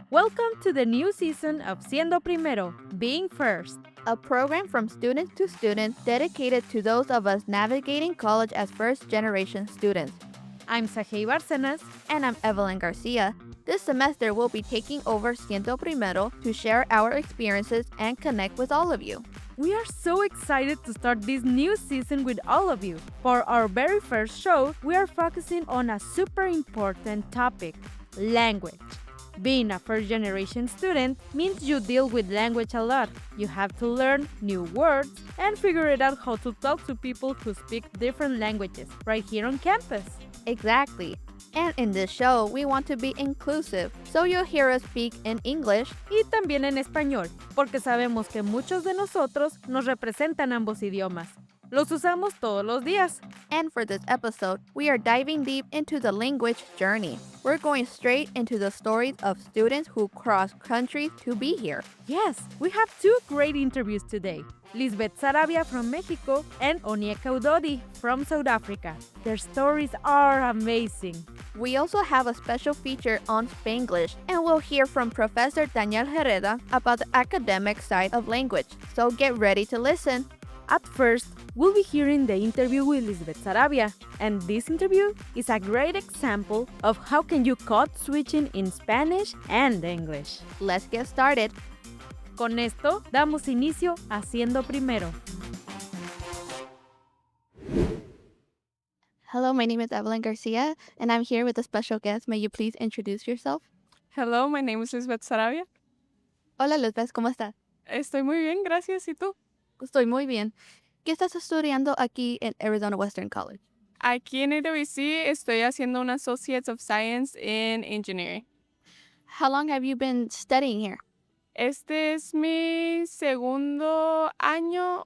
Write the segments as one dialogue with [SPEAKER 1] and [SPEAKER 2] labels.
[SPEAKER 1] Welcome to the new season of Siendo Primero, Being First.
[SPEAKER 2] A program from student to student dedicated to those of us navigating college as first-generation students.
[SPEAKER 1] I'm Saghey Barcenas.
[SPEAKER 2] And I'm Evelyn Garcia. This semester we'll be taking over Siendo Primero to share our experiences and connect with all of you.
[SPEAKER 1] We are so excited to start this new season with all of you. For our very first show, we are focusing on a super important topic, language. Being a first generation student means you deal with language a lot. You have to learn new words and figure it out how to talk to people who speak different languages right here on campus.
[SPEAKER 2] Exactly. And in this show, we want to be inclusive, so you'll hear us speak in English
[SPEAKER 1] y también en español, porque sabemos que muchos de nosotros nos representan ambos idiomas. Los usamos todos los días.
[SPEAKER 2] And for this episode, we are diving deep into the language journey. We're going straight into the stories of students who cross countries to be here.
[SPEAKER 1] Yes, we have two great interviews today. Lisbeth Sarabia from Mexico and Onyeka Udodi from South Africa. Their stories are amazing.
[SPEAKER 2] We also have a special feature on Spanglish, and we'll hear from Professor Daniel Herrera about the academic side of language. So get ready to listen.
[SPEAKER 1] At first, we'll be hearing the interview with Lisbeth Sarabia, and this interview is a great example of how can you code switching in Spanish and English.
[SPEAKER 2] Let's get started.
[SPEAKER 1] Con esto, damos inicio a Siendo Primero.
[SPEAKER 2] Hello, my name is Evelyn Garcia, and I'm here with a special guest. May you please introduce yourself?
[SPEAKER 3] Hello, my name is Lisbeth Sarabia.
[SPEAKER 2] Hola, Lisbeth, ¿cómo estás?
[SPEAKER 3] Estoy muy bien, gracias. ¿Y tú?
[SPEAKER 2] Estoy muy bien. ¿Qué estás estudiando aquí en Arizona Western College?
[SPEAKER 3] Aquí en AWC estoy haciendo un Associates of Science in Engineering.
[SPEAKER 2] How long have you been studying here?
[SPEAKER 3] Este es mi segundo año.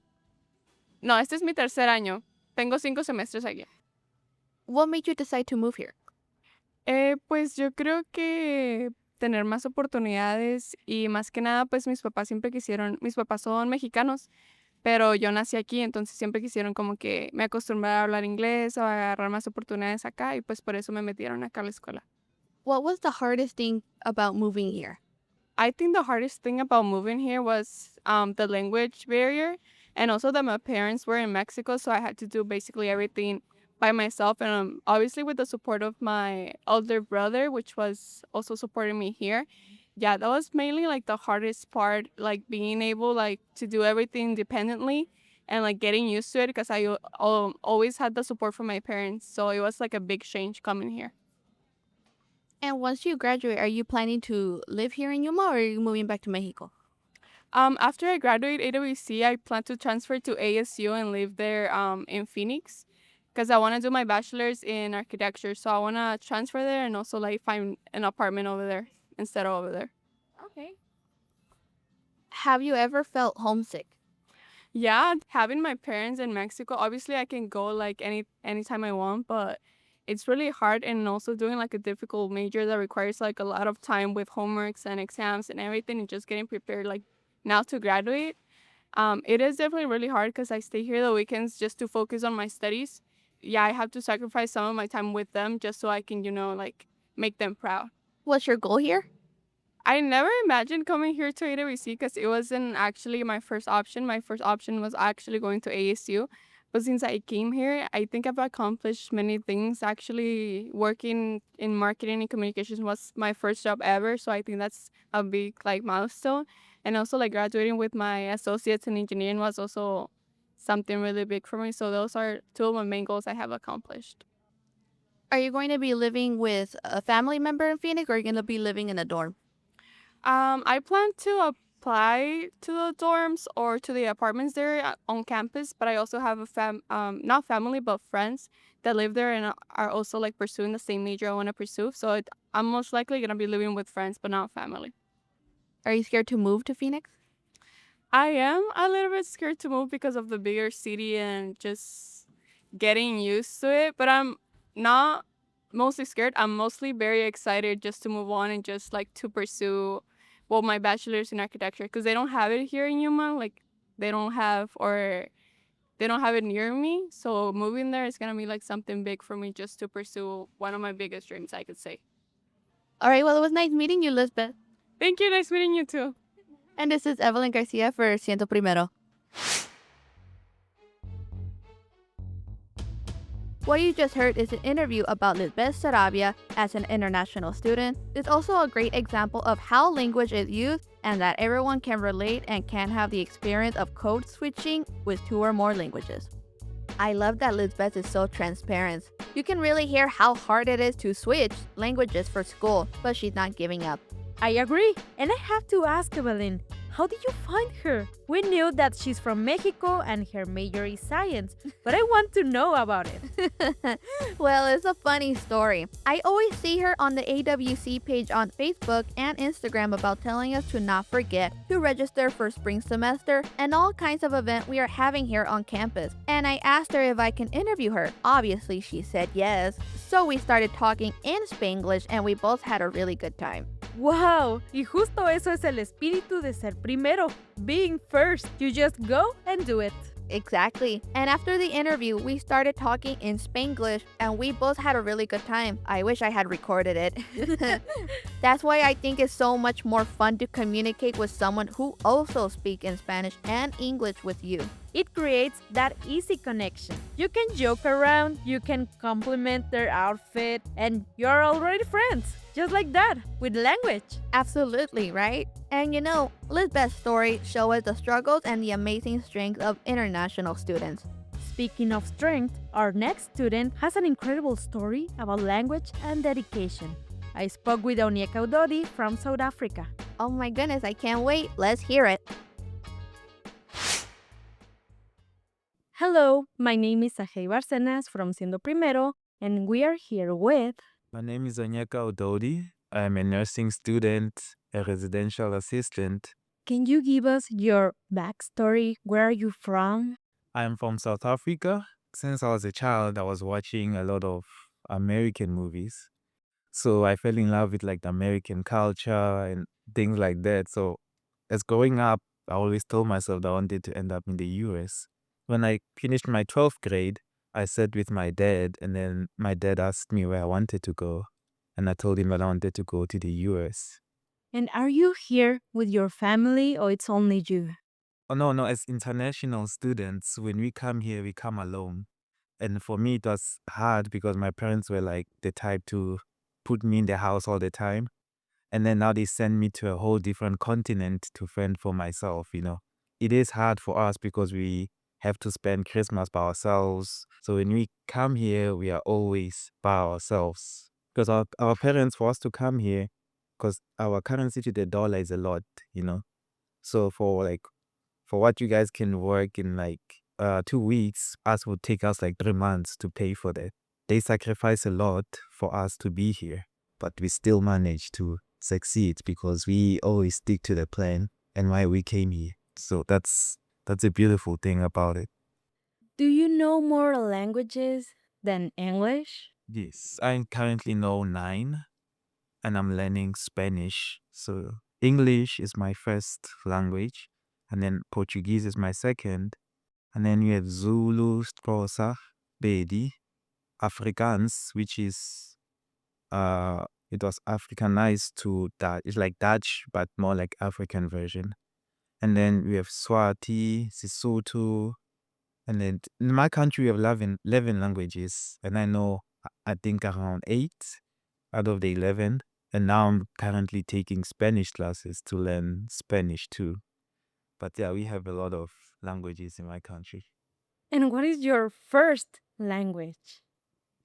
[SPEAKER 3] No, este es mi tercer año. Tengo 5 semestres aquí.
[SPEAKER 2] What made you decide to move here?
[SPEAKER 3] Pues yo creo que tener más oportunidades y más que nada, pues mis papás son mexicanos, pero yo nací aquí, entonces siempre quisieron como que me acostumbrara a hablar inglés o a agarrar más oportunidades acá y pues por eso me metieron acá a la escuela.
[SPEAKER 2] What was the hardest thing about moving here?
[SPEAKER 3] I think the hardest thing about moving here was the language barrier and also that my parents were in Mexico, so I had to do basically everything by myself and obviously with the support of my older brother, which was also supporting me here. Yeah, that was mainly like the hardest part, like being able like to do everything independently and like getting used to it because I always had the support from my parents, so it was like a big change coming here.
[SPEAKER 2] And once you graduate, are you planning to live here in Yuma or are you moving back to Mexico?
[SPEAKER 3] After I graduate AWC, I plan to transfer to ASU and live there in Phoenix because I want to do my bachelor's in architecture. So I want to transfer there and also like find an apartment over there instead of over there.
[SPEAKER 2] Okay. Have you ever felt homesick?
[SPEAKER 3] Yeah, having my parents in Mexico, obviously I can go like anytime I want, but it's really hard and also doing like a difficult major that requires like a lot of time with homeworks and exams and everything and just getting prepared like now to graduate. It is definitely really hard because I stay here the weekends just to focus on my studies. Yeah, I have to sacrifice some of my time with them just so I can, like make them proud.
[SPEAKER 2] What's your goal here?
[SPEAKER 3] I never imagined coming here to AWC because it wasn't actually my first option. My first option was actually going to ASU. But since I came here, I think I've accomplished many things. Actually, working in marketing and communications was my first job ever. So I think that's a big like milestone. And also like graduating with my associates in engineering was also something really big for me. So those are two of my main goals I have accomplished.
[SPEAKER 2] Are you going to be living with a family member in Phoenix or are you going to be living in a dorm?
[SPEAKER 3] I plan to apply to the dorms or to the apartments there on campus, but I also have not family, but friends that live there and are also like pursuing the same major I want to pursue. So I'm most likely going to be living with friends, but not family.
[SPEAKER 2] Are you scared to move to Phoenix?
[SPEAKER 3] I am a little bit scared to move because of the bigger city and just getting used to it, but I'm not mostly scared. I'm mostly very excited just to move on and just like to pursue my bachelor's in architecture because they don't have it here in Yuma. Like they don't have it near me. So moving there is going to be like something big for me just to pursue one of my biggest dreams, I could say.
[SPEAKER 2] All right, well, it was nice meeting you, Lisbeth.
[SPEAKER 3] Thank you. Nice meeting you too.
[SPEAKER 2] And this is Evelyn Garcia for Siendo Primero. What you just heard is an interview about Lisbeth Sarabia as an international student. It's also a great example of how language is used and that everyone can relate and can have the experience of code switching with two or more languages. I love that Lisbeth is so transparent. You can really hear how hard it is to switch languages for school, but she's not giving up.
[SPEAKER 1] I agree. And I have to ask Evelyn, how did you find her? We knew that she's from Mexico and her major is science, but I want to know about it.
[SPEAKER 2] Well, it's a funny story. I always see her on the AWC page on Facebook and Instagram about telling us to not forget to register for spring semester and all kinds of events we are having here on campus. And I asked her if I can interview her. Obviously, she said yes. So we started talking in Spanglish and we both had a really good time.
[SPEAKER 1] Wow, y justo eso es el espíritu de ser primero, being first. You just go and do it.
[SPEAKER 2] Exactly. And after the interview, we started talking in Spanglish and we both had a really good time. I wish I had recorded it. That's why I think it's so much more fun to communicate with someone who also speaks in Spanish and English with you.
[SPEAKER 1] It creates that easy connection. You can joke around, you can compliment their outfit, and you're already friends. Just like that, with language.
[SPEAKER 2] Absolutely, right? And you know, Lisbeth's story shows us the struggles and the amazing strength of international students.
[SPEAKER 1] Speaking of strength, our next student has an incredible story about language and dedication. I spoke with Onyeka Udodi from South Africa.
[SPEAKER 2] Oh my goodness, I can't wait. Let's hear it.
[SPEAKER 1] Hello, my name is Saghey Barcenas from Siendo Primero, and we are here with...
[SPEAKER 4] My name is Onyeka Udodi. I'm a nursing student, a residential assistant.
[SPEAKER 1] Can you give us your backstory? Where are you from?
[SPEAKER 4] I'm from South Africa. Since I was a child, I was watching a lot of American movies. So I fell in love with like the American culture and things like that. So as growing up, I always told myself that I wanted to end up in the US. When I finished my 12th grade, I sat with my dad, and then my dad asked me where I wanted to go. And I told him that I wanted to go to the US.
[SPEAKER 1] And are you here with your family or it's only you?
[SPEAKER 4] Oh, no, as international students, when we come here, we come alone. And for me, it was hard because my parents were like the type to put me in the house all the time. And then now they send me to a whole different continent to fend for myself, you know. It is hard for us because we have to spend Christmas by ourselves. So when we come here, we are always by ourselves. Because our parents for us to come here, because our currency to the dollar is a lot, you know. So for what you guys can work in 2 weeks, us would take us like 3 months to pay for that. They sacrifice a lot for us to be here, but we still manage to succeed because we always stick to the plan and why we came here. So that's a beautiful thing about it.
[SPEAKER 1] Do you know more languages than English?
[SPEAKER 4] Yes, I currently know 9 and I'm learning Spanish. So English is my first language, and then Portuguese is my second, and then we have Zulu, Xhosa, Bedi, Afrikaans, which is it was Africanized to Dutch. It's like Dutch, but more like African version. And then we have Swati, Sesotho, and then in my country we have 11 languages, and I know I think around 8 out of the 11. And now I'm currently taking Spanish classes to learn Spanish too. But yeah, we have a lot of languages in my country.
[SPEAKER 1] And what is your first language?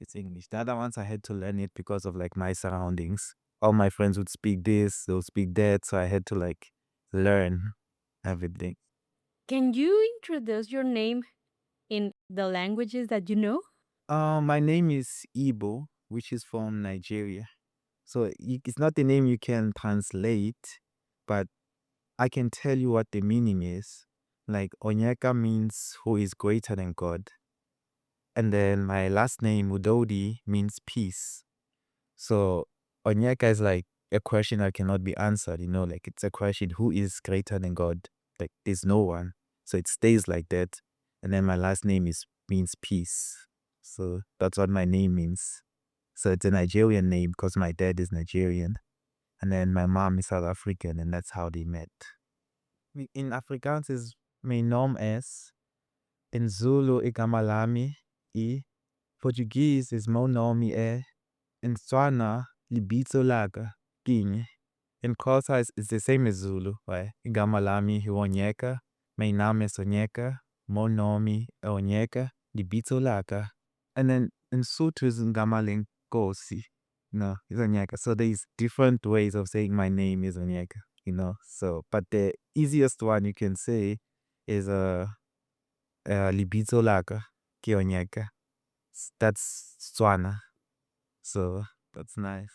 [SPEAKER 4] It's English. The other ones I had to learn it because of like my surroundings. All my friends would speak this, they'll speak that, so I had to like learn everything.
[SPEAKER 1] Can you introduce your name in the languages that you know?
[SPEAKER 4] My name is Ibo, which is from Nigeria. So it's not the name you can translate, but I can tell you what the meaning is. Like Onyeka means who is greater than God. And then my last name, Udodi, means peace. So Onyeka is like a question that cannot be answered, you know, like it's a question, who is greater than God? Like there's no one. So it stays like that. And then my last name means peace. So that's what my name means. So it's a Nigerian name because my dad is Nigerian. And then my mom is South African, and that's how they met. In Afrikaans is mijn naam is. In Zulu igama lami I. Portuguese is meu nome é. In Tswana libitso laka King. In Xhosa it's the same as Zulu, right? Igama lami Onyeka. Mijn naam is Onyeka. Meu nome é Onyeka. Libitso laka. And then in Sotho is Ngama Lenkosi. No, it's Onyeka. So there's different ways of saying my name is Onyeka, So, but the easiest one you can say is Libitso laka ke Onyeka. That's Tswana. So that's nice.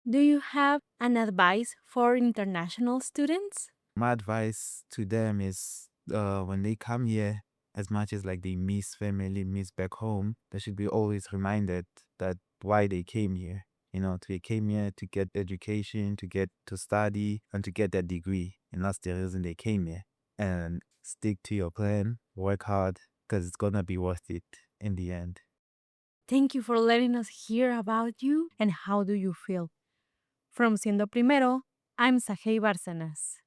[SPEAKER 1] Do you have an advice for international students?
[SPEAKER 4] My advice to them is when they come here, as much as like they miss family, miss back home, they should be always reminded that why they came here. They came here to get education, to study, and to get that degree. And that's the reason they came here. And stick to your plan, work hard, because it's gonna be worth it in the end.
[SPEAKER 1] Thank you for letting us hear about you and how do you feel. From Siendo Primero, I'm Saghey Barcenas.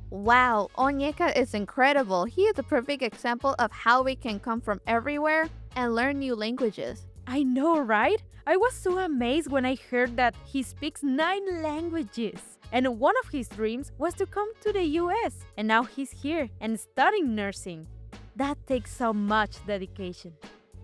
[SPEAKER 2] Wow, Onyeka is incredible. He is a perfect example of how we can come from everywhere and learn new languages.
[SPEAKER 1] I know, right? I was so amazed when I heard that he speaks 9 languages. And one of his dreams was to come to the US. And now he's here and studying nursing. That takes so much dedication.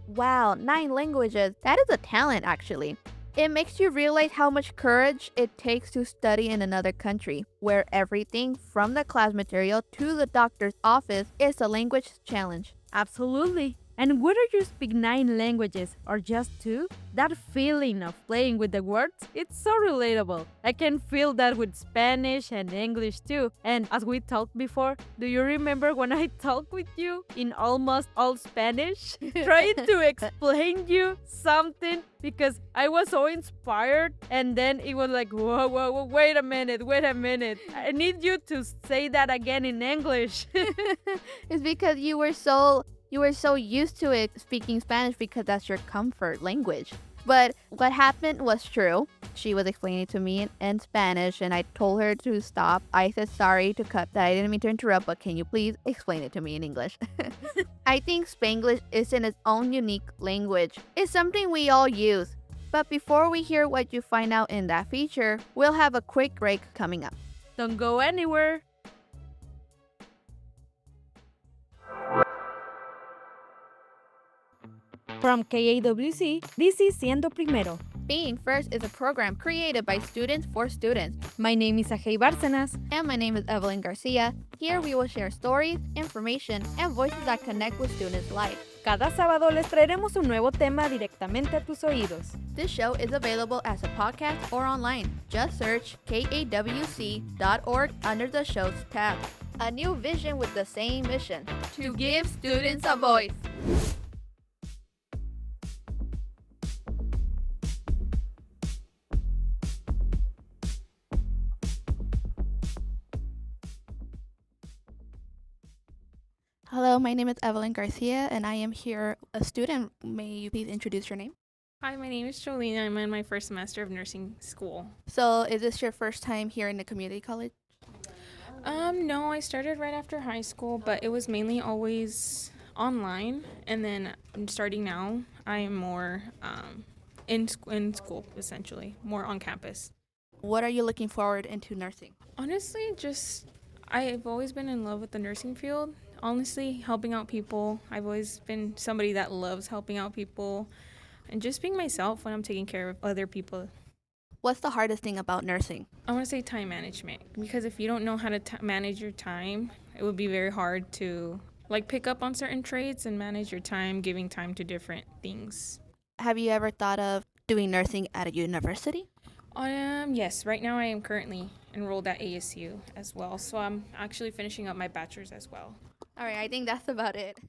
[SPEAKER 2] Wow, 9 languages. That is a talent, actually. It makes you realize how much courage it takes to study in another country, where everything from the class material to the doctor's office is a language challenge.
[SPEAKER 1] Absolutely. And whether you speak 9 languages or just 2, that feeling of playing with the words, it's so relatable. I can feel that with Spanish and English too. And as we talked before, do you remember when I talked with you in almost all Spanish? Trying to explain you something because I was so inspired and then it was like, whoa, wait a minute. I need you to say that again in English.
[SPEAKER 2] It's because you were so used to it speaking Spanish because that's your comfort language. But what happened was true. She was explaining to me in Spanish and I told her to stop. I said sorry to cut that. I didn't mean to interrupt, but can you please explain it to me in English? I think Spanglish is in its own unique language. It's something we all use. But before we hear what you find out in that feature, we'll have a quick break coming up.
[SPEAKER 1] Don't go anywhere. From KAWC, this is Siendo Primero.
[SPEAKER 2] Being First is a program created by students for students.
[SPEAKER 1] My name is Saghey Barcenas.
[SPEAKER 2] And my name is Evelyn Garcia. Here we will share stories, information, and voices that connect with students' life.
[SPEAKER 1] Cada sábado les traeremos un nuevo tema directamente a tus oídos.
[SPEAKER 2] This show is available as a podcast or online. Just search kawc.org under the shows tab. A new vision with the same mission: to give students a voice. Hello, my name is Evelyn Garcia, and I am here a student. May you please introduce your name?
[SPEAKER 5] Hi, my name is Jolene. I'm in my first semester of nursing school.
[SPEAKER 2] So, is this your first time here in the community college?
[SPEAKER 5] No, I started right after high school, but it was mainly always online. And then starting now, I am more in school, essentially, more on campus.
[SPEAKER 2] What are you looking forward into nursing?
[SPEAKER 5] Honestly, I've always been in love with the nursing field. Honestly, helping out people. I've always been somebody that loves helping out people and just being myself when I'm taking care of other people.
[SPEAKER 2] What's the hardest thing about nursing?
[SPEAKER 5] I want to say time management, because if you don't know how to manage your time, it would be very hard to pick up on certain traits and manage your time, giving time to different things.
[SPEAKER 2] Have you ever thought of doing nursing at a university?
[SPEAKER 5] Yes, right now I am currently enrolled at ASU as well, so I'm actually finishing up my bachelor's as well.
[SPEAKER 2] All right, I think that's about it.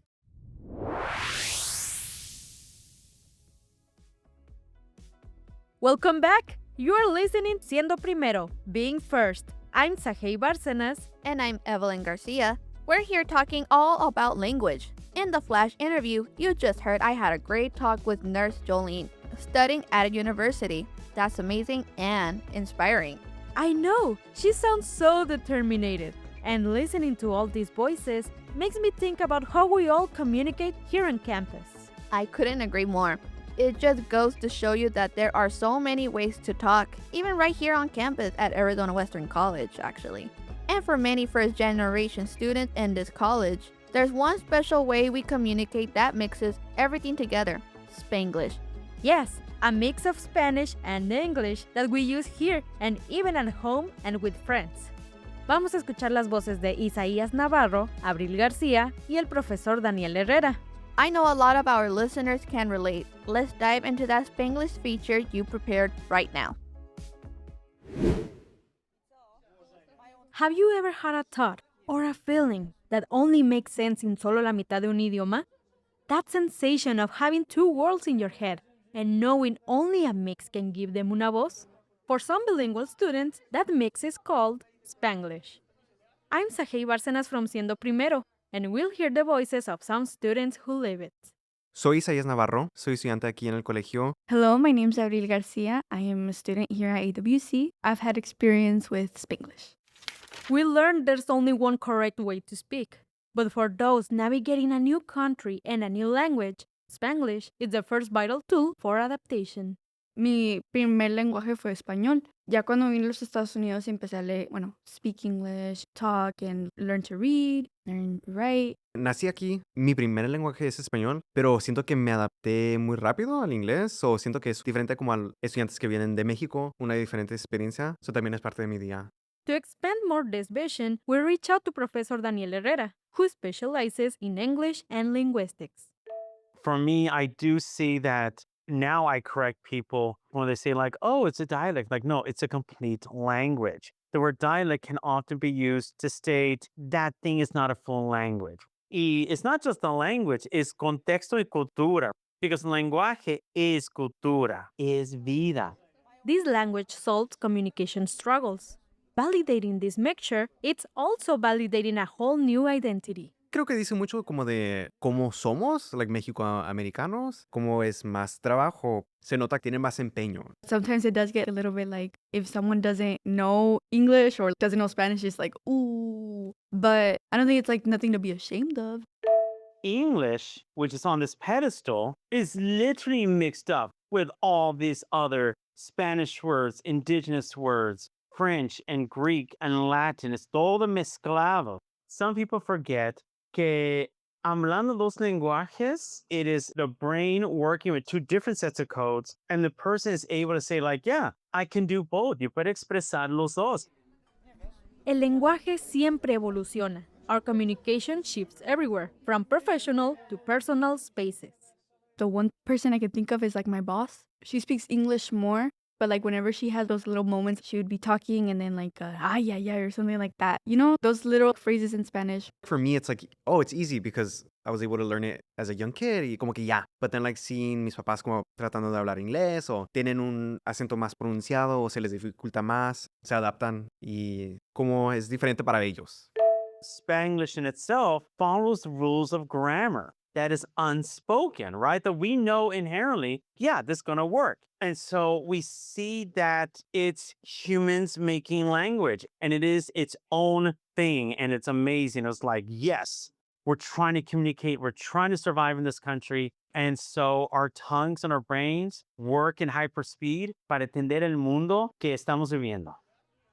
[SPEAKER 1] Welcome back. You are listening Siendo Primero, Being First. I'm Saghey Barcenas.
[SPEAKER 2] And I'm Evelyn Garcia. We're here talking all about language. In the flash interview you just heard, I had a great talk with Nurse Jolene. studying at a university. That's amazing and inspiring.
[SPEAKER 1] I know, she sounds so determined. And listening to all these voices makes me think about how we all communicate here on campus.
[SPEAKER 2] I couldn't agree more. It just goes to show you that there are so many ways to talk, even right here on campus at Arizona Western College, actually. And for many first generation students in this college, there's one special way we communicate that mixes everything together: Spanglish.
[SPEAKER 1] Yes, a mix of Spanish and English that we use here and even at home and with friends. Vamos a escuchar las voces de Isaías Navarro, Abril Garcia y el profesor Daniel Herrera.
[SPEAKER 2] I know a lot of our listeners can relate. Let's dive into that Spanglish feature you prepared right now.
[SPEAKER 1] Have you ever had a thought or a feeling that only makes sense in solo la mitad de un idioma? That sensation of having two worlds in your head and knowing only a mix can give them una voz? For some bilingual students, that mix is called Spanglish. I'm Saghey Barcenas from Siendo Primero, and we'll hear the voices of some students who live it.
[SPEAKER 6] Soy Isaías Navarro, soy estudiante aquí en el colegio.
[SPEAKER 7] Hello, my name's Evelyn Garcia. I am a student here at AWC. I've had experience with Spanglish.
[SPEAKER 1] We learned there's only one correct way to speak. But for those navigating a new country and a new language, Spanglish is the first vital tool for adaptation.
[SPEAKER 7] Mi primer lenguaje fue español. Ya cuando vine a los Estados Unidos empecé a leer, speak English, talk, and learn to read, learn to write.
[SPEAKER 6] Nací aquí, mi primer lenguaje es español, pero siento que me adapté muy rápido al inglés, o siento que es diferente como a estudiantes que vienen de México, una diferente experiencia. Eso también es parte de mi día.
[SPEAKER 1] To expand more this vision, we reach out to Professor Daniel Herrera, who specializes in English and linguistics.
[SPEAKER 8] For me, I do see that now I correct people when they say like, oh, it's a dialect. Like, no, it's a complete language. The word dialect can often be used to state that thing is not a full language. Y it's not just a language, it's contexto y cultura. Because lenguaje es cultura, es vida.
[SPEAKER 1] This language solves communication struggles. Validating this mixture, it's also validating a whole new identity.
[SPEAKER 6] Creo que dice mucho como de cómo somos, like México-americanos, cómo es más trabajo, se nota que tiene más empeño.
[SPEAKER 7] Sometimes it does get a little bit like if someone doesn't know English or doesn't know Spanish, it's like, ooh. But I don't think it's like nothing to be ashamed of.
[SPEAKER 8] English, which is on this pedestal, is literally mixed up with all these other Spanish words, indigenous words, French and Greek and Latin. It's todo mezclado. Some people forget que hablando dos lenguajes, it is the brain working with two different sets of codes, and the person is able to say like, yeah, I can do both. You puede expresar los dos.
[SPEAKER 1] El lenguaje siempre evoluciona. Our communication shifts everywhere, from professional to personal spaces.
[SPEAKER 7] The one person I can think of is like my boss. She speaks English more, but like whenever she has those little moments, she would be talking and then like, ay, ay, ay, or something like that. You know, those little phrases in Spanish.
[SPEAKER 6] For me, it's like, oh, it's easy because I was able to learn it as a young kid y como que ya. But then like seeing mis papás como tratando de hablar inglés o tienen un acento más pronunciado o se les dificulta más, se adaptan y como es diferente para ellos.
[SPEAKER 8] Spanglish in itself follows the rules of grammar that is unspoken, right? That we know inherently, yeah, this is going to work. And so we see that it's humans making language and it is its own thing. And it's amazing. It's like, yes, we're trying to communicate. We're trying to survive in this country. And so our tongues and our brains work in hyperspeed para entender el mundo que estamos viviendo.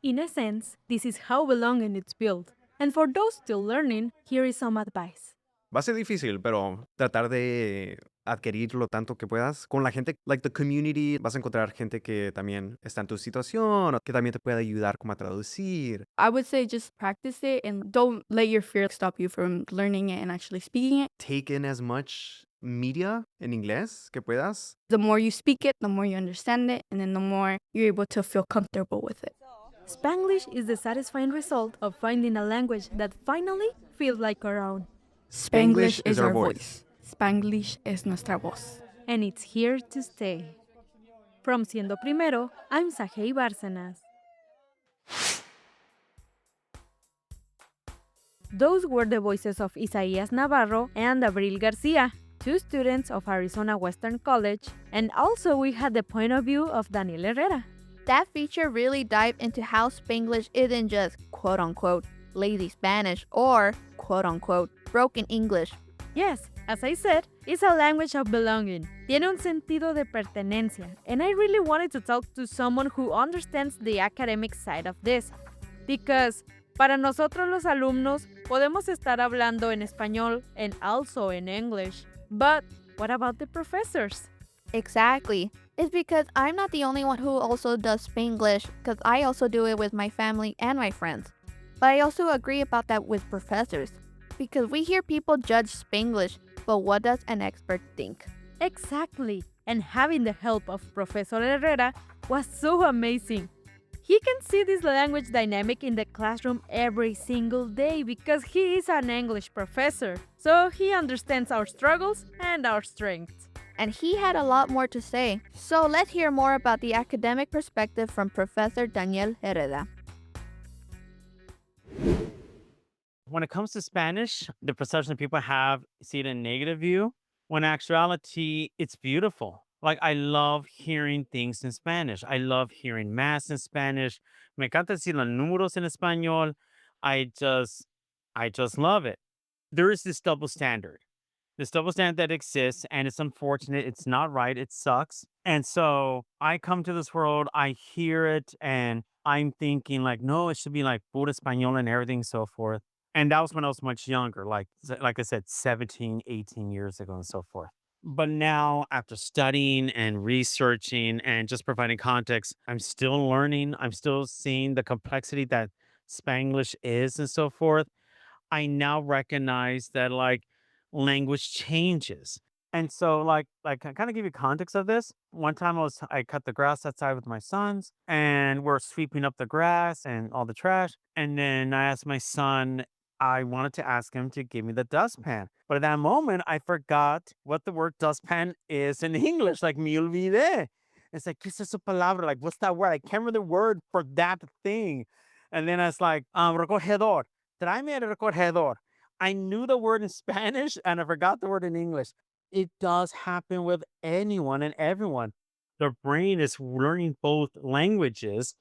[SPEAKER 1] In a sense, this is how belonging is built. And for those still learning, here is some advice.
[SPEAKER 6] Va a ser difícil, pero tratar de adquirirlo tanto que puedas. Con la gente, like the community, vas a encontrar gente que también está en tu situación, o que también te puede ayudar como a traducir.
[SPEAKER 7] I would say just practice it and don't let your fear stop you from learning it and actually speaking it.
[SPEAKER 6] Take in as much media en inglés que puedas.
[SPEAKER 7] The more you speak it, the more you understand it, and then the more you're able to feel comfortable with it.
[SPEAKER 1] Spanglish is the satisfying result of finding a language that finally feels like our own.
[SPEAKER 7] Spanglish is our voice. Spanglish es nuestra voz.
[SPEAKER 1] And it's here to stay. From Siendo Primero, I'm Saghey Barcenas. Those were the voices of Isaías Navarro and Abril Garcia. two students of Arizona Western College, and also we had the point of view of Daniel Herrera.
[SPEAKER 2] That feature really dived into how Spanglish isn't just quote unquote lazy Spanish or quote unquote broken English.
[SPEAKER 1] Yes, as I said, it's a language of belonging. Tiene un sentido de pertenencia, and I really wanted to talk to someone who understands the academic side of this. Because para nosotros los alumnos podemos estar hablando en español and also in English. But what about the professors?
[SPEAKER 2] Exactly. It's because I'm not the only one who also does Spanglish, because I also do it with my family and my friends. But I also agree about that with professors, because we hear people judge Spanglish, but what does an expert think?
[SPEAKER 1] Exactly. And having the help of Professor Herrera was so amazing. He can see this language dynamic in the classroom every single day because he is an English professor. So he understands our struggles and our strengths.
[SPEAKER 2] And he had a lot more to say. So let's hear more about the academic perspective from Professor Daniel Herrera.
[SPEAKER 8] When it comes to Spanish, the perception people have see it in a negative view. When in actuality, it's beautiful. Like I love hearing things in Spanish. I love hearing math in Spanish. Me encanta decir los números en español. I just, I just love it. There is this double standard that exists, and it's unfortunate. It's not right. It sucks. And so I come to this world, I hear it, and I'm thinking like, no, it should be like puro español and everything, so forth. And that was when I was much younger, like I said, 17, 18 years ago and so forth. But now, after studying and researching and just providing context, I'm still learning. I'm still seeing the complexity that Spanglish is and so forth. I now recognize that like language changes. And so like I kind of give you context of this. One time I cut the grass outside with my sons and we're sweeping up the grass and all the trash. And then I asked my son, I wanted to ask him to give me the dustpan. But at that moment I forgot what the word dustpan is in English. Like me olvidé. It's like, ¿qué es esa palabra? Like, what's that word? I can't remember the word for that thing. And then I was like, recogedor. Tráeme el recogedor. I knew the word in Spanish and I forgot the word in English. It does happen with anyone and everyone. Their brain is learning both languages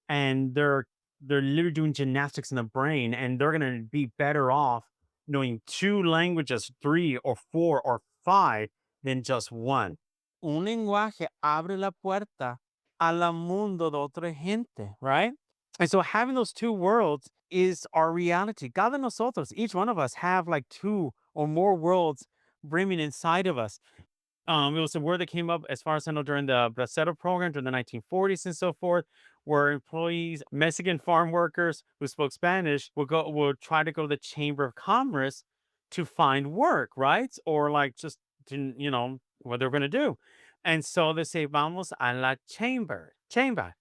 [SPEAKER 8] and they're literally doing gymnastics in the brain and they're going to be better off knowing two languages, three or four or five than just one. Un lenguaje abre la puerta al mundo de otra gente, right? And so having those two worlds is our reality. Cada nosotros, each one of us have like two or more worlds brimming inside of us. It was a word that came up, as far as I know, during the Bracero program during the 1940s and so forth, where employees, Mexican farm workers who spoke Spanish would try to go to the Chamber of Commerce to find work, right? Or like just to, what they're going to do. And so they say, vamos a la chamber, chambear,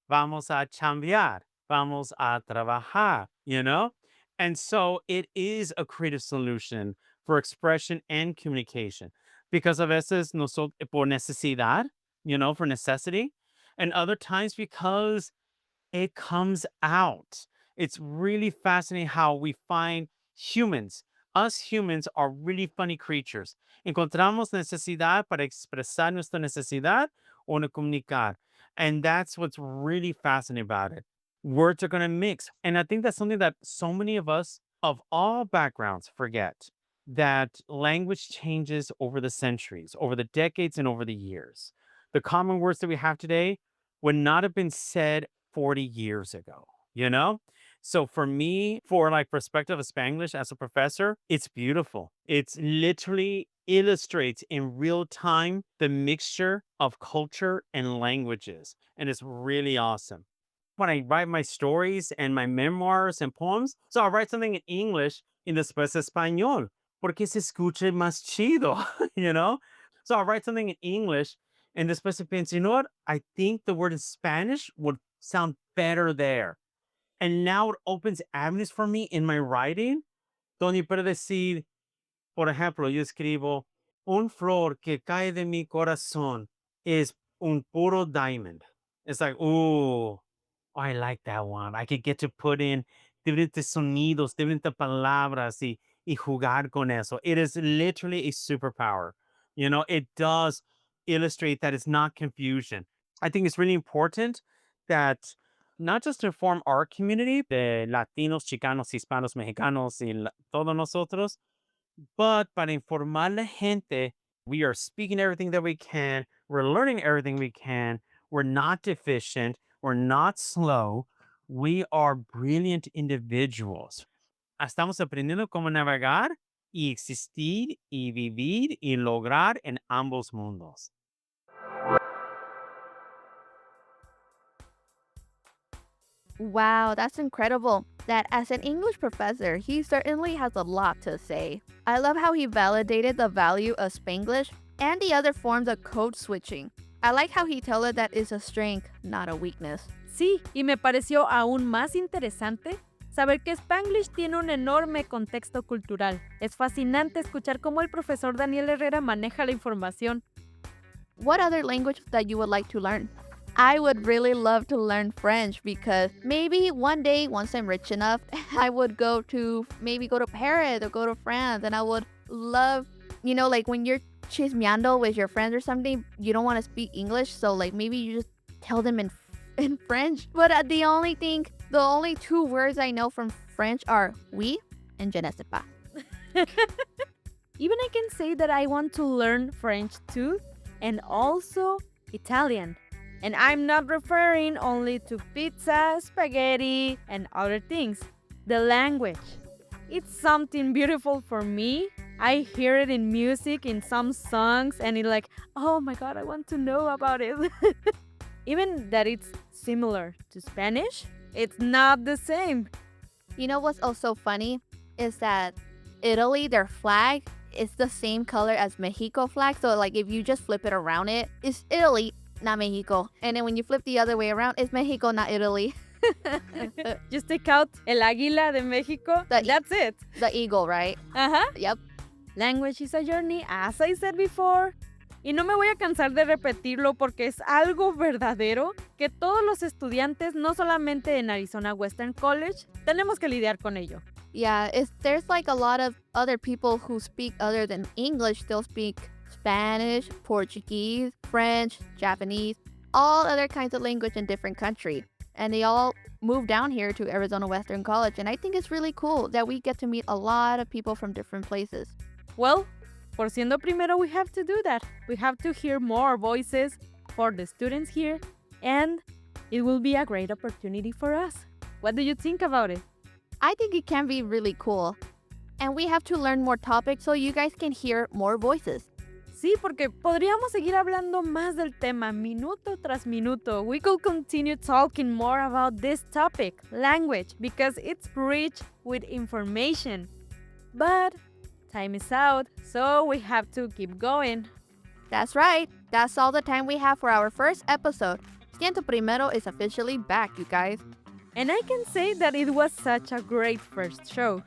[SPEAKER 8] vamos a chambear, vamos a trabajar. And so it is a creative solution for expression and communication because a veces por necesidad, for necessity, and other times because it comes out. It's really fascinating how we find humans. Us humans are really funny creatures. Encontramos necesidad para expresar nuestra necesidad o no comunicar. And that's what's really fascinating about it. Words are going to mix. And I think that's something that so many of us of all backgrounds forget that language changes over the centuries, over the decades, and over the years. The common words that we have today would not have been said 40 years ago, you know? So for me, for like perspective of Spanglish as a professor, it's beautiful. It's literally illustrates in real time the mixture of culture and languages. And it's really awesome. When I write my stories and my memoirs and poems, so I'll write something in English y después español, porque se escuche más chido, you know? So I'll write something in English and después se piensa, you know what? I think the word in Spanish would sound better there. And now it opens avenues for me in my writing, donde puedo decir, por ejemplo, yo escribo, un flor que cae de mi corazón es un puro diamond. It's like, ooh, I like that one. I could get to put in diferentes sonidos, diferentes palabras, y y jugar con eso. It is literally a superpower. You know, it does illustrate that it's not confusion. I think it's really important that not just to inform our community, the Latinos, Chicanos, Hispanos, Mexicanos, y todos nosotros, but para informar la gente, we are speaking everything that we can, we're learning everything we can, we're not deficient, we're not slow, we are brilliant individuals. Estamos aprendiendo cómo navegar y existir y vivir y lograr en ambos mundos.
[SPEAKER 2] Wow, that's incredible. That as an English professor, he certainly has a lot to say. I love how he validated the value of Spanglish and the other forms of code switching. I like how he told us that it's a strength, not a weakness.
[SPEAKER 1] Sí, y me pareció aún más interesante saber que Spanglish tiene un enorme contexto cultural. Es fascinante escuchar cómo el profesor Daniel Herrera maneja la información.
[SPEAKER 2] What other language that you would like to learn? I would really love to learn French because maybe one day, once I'm rich enough, I would go to Paris or go to France, and I would love, like when you're chismeando with your friends or something, you don't want to speak English, so like maybe you just tell them in French. But the only two words I know from French are oui and je ne sais pas.
[SPEAKER 1] Even I can say that I want to learn French too, and also Italian. And I'm not referring only to pizza, spaghetti, and other things. The language. It's something beautiful for me. I hear it in music, in some songs, and it's like, oh my god, I want to know about it. Even that it's similar to Spanish, it's not the same.
[SPEAKER 2] You know what's also funny is that Italy, their flag, is the same color as Mexico flag. So like if you just flip it around, it's Italy, not Mexico. And then when you flip the other way around, it's Mexico, not Italy.
[SPEAKER 1] Just take out el águila de Mexico. That's it.
[SPEAKER 2] The eagle, right?
[SPEAKER 1] Uh-huh.
[SPEAKER 2] Yep.
[SPEAKER 1] Language is a journey, as I said before. Y no me voy a cansar de repetirlo porque es algo verdadero que todos los estudiantes, no solamente en Arizona Western College, tenemos que lidiar con ello.
[SPEAKER 2] Yeah, there's like a lot of other people who speak other than English. They'll speak Spanish, Portuguese, French, Japanese, all other kinds of language in different countries. And they all moved down here to Arizona Western College. And I think it's really cool that we get to meet a lot of people from different places.
[SPEAKER 1] Well, for Siendo Primero, we have to do that. We have to hear more voices for the students here. And it will be a great opportunity for us. What do you think about it?
[SPEAKER 2] I think it can be really cool. And we have to learn more topics so you guys can hear more voices.
[SPEAKER 1] Sí, porque podríamos seguir hablando más del tema minuto tras minuto. We could continue talking more about this topic, language, because it's rich with information. But time is out, so we have to keep going.
[SPEAKER 2] That's right. That's all the time we have for our first episode. Siendo Primero is officially back, you guys.
[SPEAKER 1] And I can say that it was such a great first show.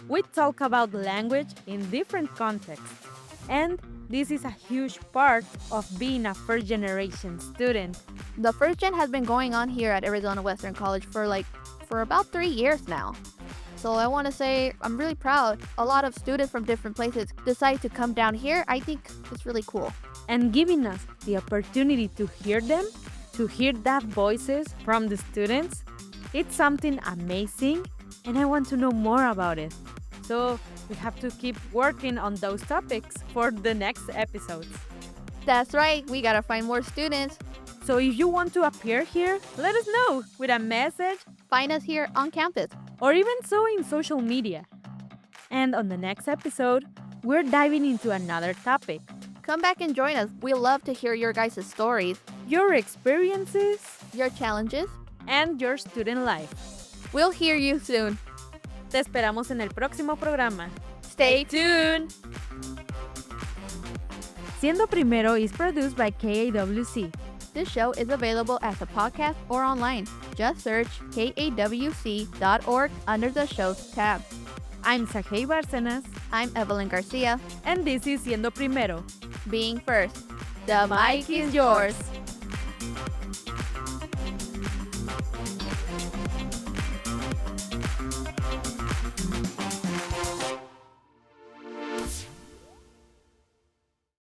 [SPEAKER 1] We talk about language in different contexts. And this is a huge part of being a first-generation student.
[SPEAKER 2] The first gen has been going on here at Arizona Western College for about 3 years now. So I want to say I'm really proud. A lot of students from different places decide to come down here. I think it's really cool.
[SPEAKER 1] And giving us the opportunity to hear them, to hear that voices from the students, it's something amazing, and I want to know more about it. So we have to keep working on those topics for the next episodes.
[SPEAKER 2] That's right. We gotta find more students.
[SPEAKER 1] So if you want to appear here, let us know with a message.
[SPEAKER 2] Find us here on campus.
[SPEAKER 1] Or even so in social media. And on the next episode, we're diving into another topic.
[SPEAKER 2] Come back and join us. We love to hear your guys' stories,
[SPEAKER 1] your experiences,
[SPEAKER 2] your challenges,
[SPEAKER 1] and your student life.
[SPEAKER 2] We'll hear you soon.
[SPEAKER 1] Te esperamos en el próximo programa.
[SPEAKER 2] Stay tuned.
[SPEAKER 1] Siendo Primero is produced by KAWC.
[SPEAKER 2] This show is available as a podcast or online. Just search kawc.org under the shows tab.
[SPEAKER 1] I'm Saghey Barcenas.
[SPEAKER 2] I'm Evelyn Garcia.
[SPEAKER 1] And this is Siendo Primero.
[SPEAKER 2] Being first. The mic is yours.